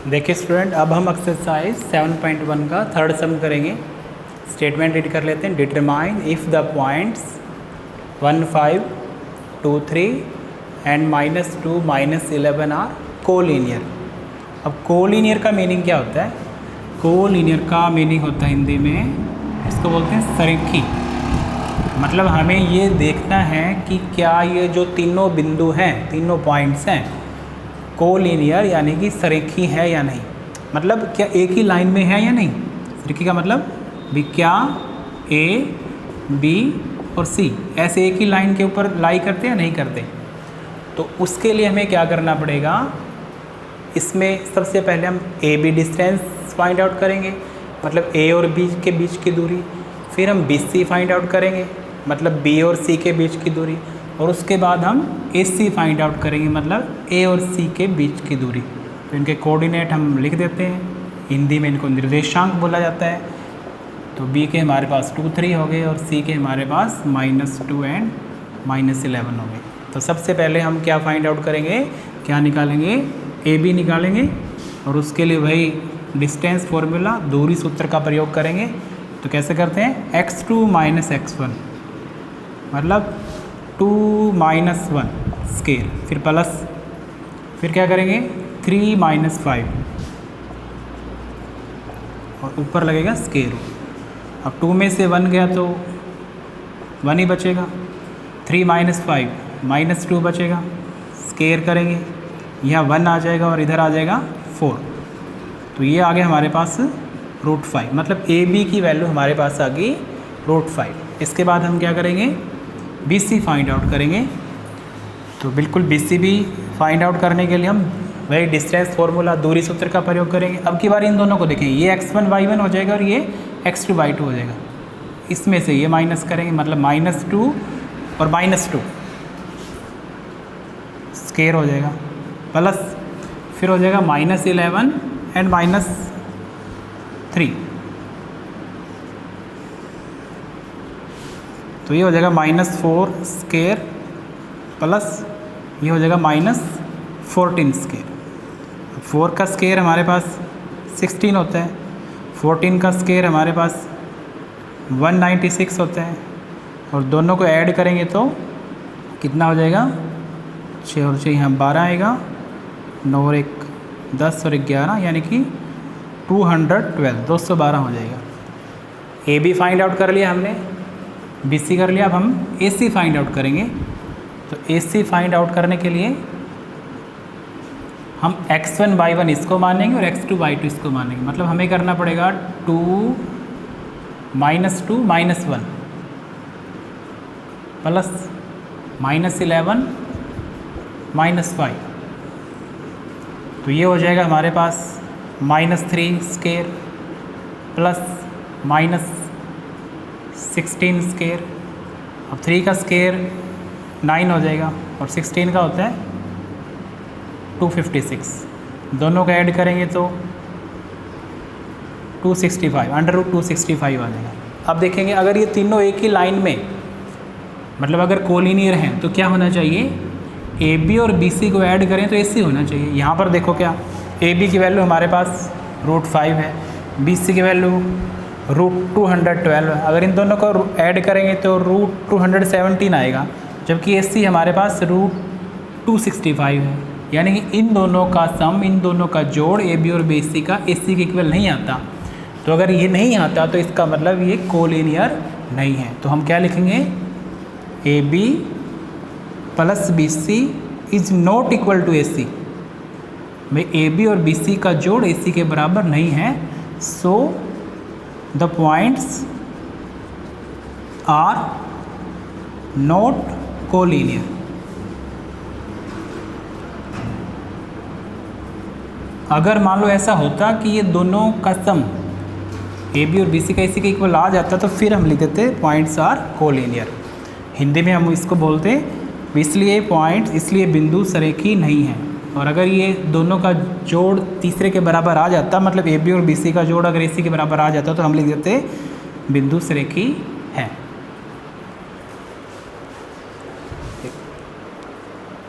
देखिए स्टूडेंट, अब हम एक्सरसाइज 7.1 का थर्ड सम करेंगे। स्टेटमेंट रीड कर लेते हैं। Determine if the points 1, 5, 2, 3 and -2, -11 are collinear. अब कोलिनियर का मीनिंग क्या होता है? कोलिनियर का मीनिंग होता है हिंदी में, इसको बोलते हैं सरेखी। मतलब हमें ये देखना है कि क्या ये जो तीनों बिंदु हैं, तीनों पॉइंट्स हैं, कोलिनियर यानी कि सरेखी है या नहीं। मतलब क्या एक ही लाइन में है या नहीं। सरेखी का मतलब भी क्या ए, बी और सी ऐसे एक ही लाइन के ऊपर लाई करते हैं या नहीं करते। तो उसके लिए हमें क्या करना पड़ेगा, इसमें सबसे पहले हम A B distance find out करेंगे, मतलब ए और बी के बीच की दूरी। फिर हम बी सी फाइंड आउट करेंगे, मतलब बी और सी के बीच की दूरी। और उसके बाद हम ए सी फाइंड आउट करेंगे, मतलब ए और सी के बीच की दूरी। तो इनके कोऑर्डिनेट हम लिख देते हैं, हिंदी में इनको निर्देशांक बोला जाता है। तो बी के हमारे पास 2, 3 हो गए और सी के हमारे पास -2 एंड -11 हो गए। तो सबसे पहले हम क्या फाइंड आउट करेंगे, क्या निकालेंगे, ए बी निकालेंगे। और उसके लिए वही डिस्टेंस फॉर्मूला, दूरी सूत्र का प्रयोग करेंगे। तो कैसे करते हैं, x2 - x1 मतलब 2 - 1 स्केयर, फिर प्लस, फिर क्या करेंगे 3 - 5 और ऊपर लगेगा स्केयर। अब 2 में से 1 गया तो 1 ही बचेगा। 3 - 5 -2 बचेगा, स्केयर करेंगे, यहाँ 1 आ जाएगा और इधर आ जाएगा 4। तो ये आ गया हमारे पास √5, मतलब ए बी की वैल्यू हमारे पास आ गई √5। इसके बाद हम क्या करेंगे, बी सी फाइंड आउट करेंगे। तो बिल्कुल बी सी भी फाइंड आउट करने के लिए हम वही डिस्टेंस फॉर्मूला, दूरी सूत्र का प्रयोग करेंगे। अब की बार इन दोनों को देखेंगे, ये x1 y1 हो जाएगा और ये x2 y2 हो जाएगा। इसमें से ये माइनस करेंगे, मतलब -2 और -2 स्केयर हो जाएगा, प्लस फिर हो जाएगा -11 एंड -3। तो ये हो जाएगा -4 स्केयर प्लस ये हो जाएगा -14 स्केयर। 4 का स्केयर हमारे पास 16 होता है, 14 का स्केयर हमारे पास 196 होता है। और दोनों को ऐड करेंगे तो कितना हो जाएगा, 6 और 6 यहाँ 12 आएगा, 9 और 1 10 और 11 यानी कि 212 हो जाएगा। ए बी फाइंड आउट कर लिया हमने, बी सी कर लिया। अब हम ए सी फाइंड आउट करेंगे। तो ए सी फाइंड आउट करने के लिए हम x1 y1 इसको मानेंगे और x2 y2 इसको मानेंगे। मतलब हमें करना पड़ेगा 2 - 2 - 1 प्लस -11 -5। तो ये हो जाएगा हमारे पास -3 स्केयर प्लस -16 स्केयर। अब 3 का स्केयर 9 हो जाएगा और 16 का होता है 256। दोनों का ऐड करेंगे तो 265, √265 आ जाएगा। अब देखेंगे अगर ये तीनों एक ही लाइन में, मतलब अगर कोलिनियर हैं तो क्या होना चाहिए, ए बी और बी सी को ऐड करें तो ए सी होना चाहिए। यहाँ पर देखो क्या, ए बी की वैल्यू हमारे पास √5 है, बी सी की वैल्यू √212 है। अगर इन दोनों को ऐड करेंगे तो √217 आएगा, जबकि ए सी हमारे पास √265 है। यानी कि इन दोनों का सम, इन दोनों का जोड़ ए बी और बी सी का ए सी के इक्वल नहीं आता। तो अगर ये नहीं आता तो इसका मतलब ये कोलिनियर नहीं है। तो हम क्या लिखेंगे, A B plus B C is not equal to A C. भाई ए बी और बी सी का जोड़ ए सी के बराबर नहीं है। So the points are not collinear. अगर मान लो ऐसा होता कि ये दोनों का सम ए बी और बी सी का ए सी के इक्वल आ जाता तो फिर हम लिख देते पॉइंट्स आर कोलिनियर। हिंदी में हम इसको बोलते इसलिए पॉइंट्स, इसलिए बिंदु सरेखी नहीं है। और अगर ये दोनों का जोड़ तीसरे के बराबर आ जाता, मतलब ए बी और बी सी का जोड़ अगर ए सी के बराबर आ जाता तो हम लिख देते बिंदु सरेखी है।